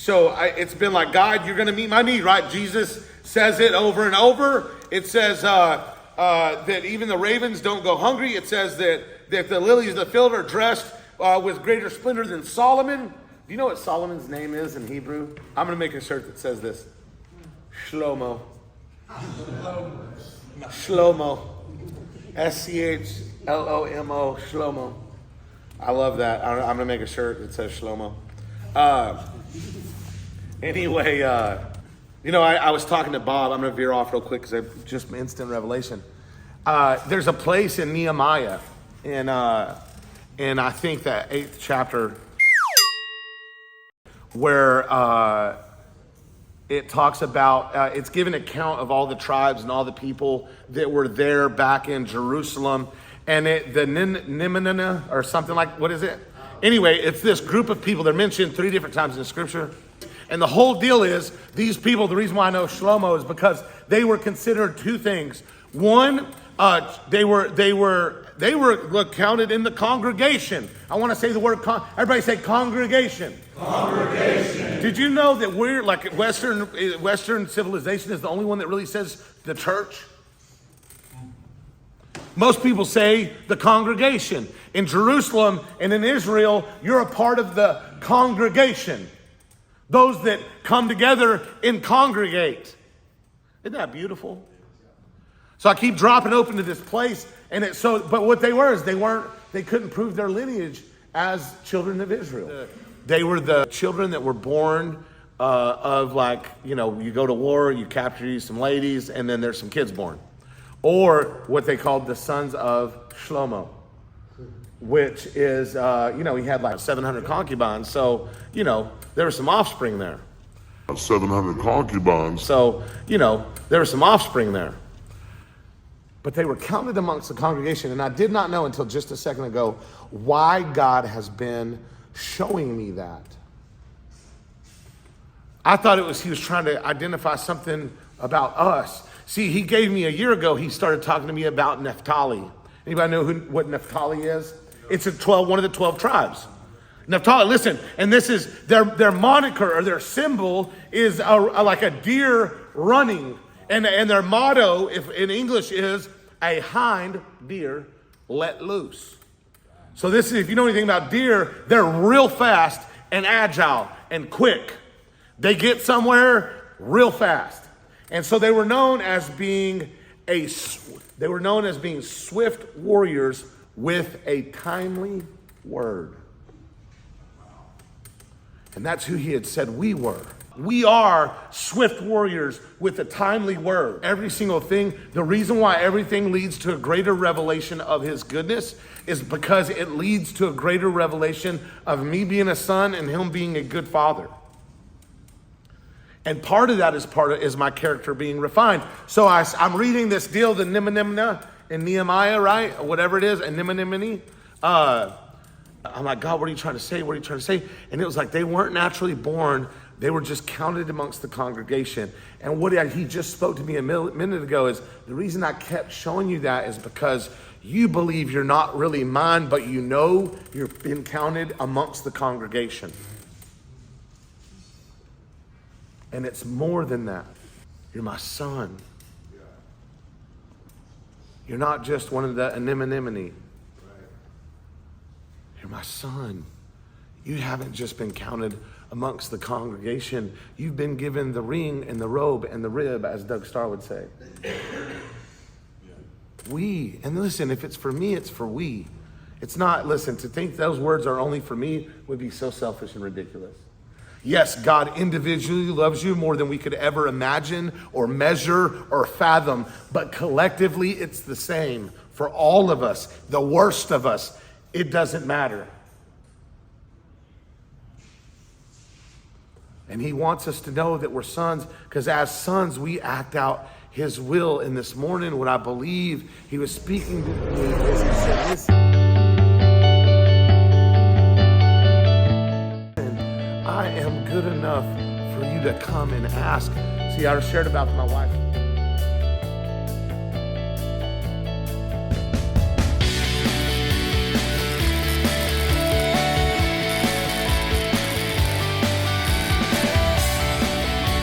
So it's been like, God, you're going to meet my need, right? Jesus says it over and over. It says that even the ravens don't go hungry. It says that the lilies of the field are dressed with greater splendor than Solomon. Do you know what Solomon's name is in Hebrew? I'm going to make a shirt that says this. Shlomo. Shlomo. S-C-H-L-O-M-O. Shlomo. I love that. I'm going to make a shirt that says Shlomo. Anyway, I was talking to Bob. I'm going to veer off real quick because I just instant revelation. There's a place in Nehemiah, and I think that 8th chapter, where it talks about, it's given account of all the tribes and all the people that were there back in Jerusalem. And the Nimana or something like, what is it? Anyway, it's this group of people. They're mentioned 3 different times in the scripture. And the whole deal is, these people, the reason why I know Shlomo is because they were considered 2 things. One, they were counted in the congregation. I want to say the word, everybody say congregation. Congregation. Did you know that we're like Western civilization is the only one that really says the church? Most people say the congregation. In Jerusalem and in Israel, you're a part of the congregation. Those that come together and congregate. Isn't that beautiful? So I keep dropping open to this place, but what they were is they couldn't prove their lineage as children of Israel. They were the children that were born of you go to war, you capture some ladies, and then there's some kids born. Or what they called the sons of Shlomo, which is, he had like 700 concubines. So, there was some offspring there. 700 concubines. So, there was some offspring there. But they were counted amongst the congregation. And I did not know until just a second ago why God has been showing me that. I thought he was trying to identify something about us. See, he gave me a year ago, he started talking to me about Naphtali. Anybody know what Naphtali is? It's one of the 12 tribes. Naphtali, listen, and this is their moniker or their symbol is like a deer running. And their motto, if in English, is a hind deer let loose. So this is, if you know anything about deer, they're real fast and agile and quick. They get somewhere real fast. And so they were known as being swift warriors with a timely word. And that's who he had said we were. We are swift warriors with a timely word. Every single thing, the reason why everything leads to a greater revelation of his goodness is because it leads to a greater revelation of me being a son and him being a good father. And part of that is my character being refined. So I'm reading this deal, the Nimana in Nehemiah, right? Or whatever it is, and Nimani. I'm like, God, what are you trying to say? What are you trying to say? And it was like they weren't naturally born. They were just counted amongst the congregation. And what he just spoke to me a minute ago is the reason I kept showing you that is because you believe you're not really mine, but you know you've been counted amongst the congregation. And it's more than that. You're my son. You're not just one of the anemone. You're my son. You haven't just been counted amongst the congregation. You've been given the ring and the robe and the rib, as Doug Starr would say. We. And listen, if it's for me, it's for we. It's not, listen, to think those words are only for me would be so selfish and ridiculous. Yes, God individually loves you more than we could ever imagine or measure or fathom, but collectively it's the same for all of us, the worst of us. It doesn't matter. And he wants us to know that we're sons, because as sons, we act out his will. And this morning, what I believe he was speaking to me is he said, listen, I am good enough for you to come and ask. See, I shared about my wife.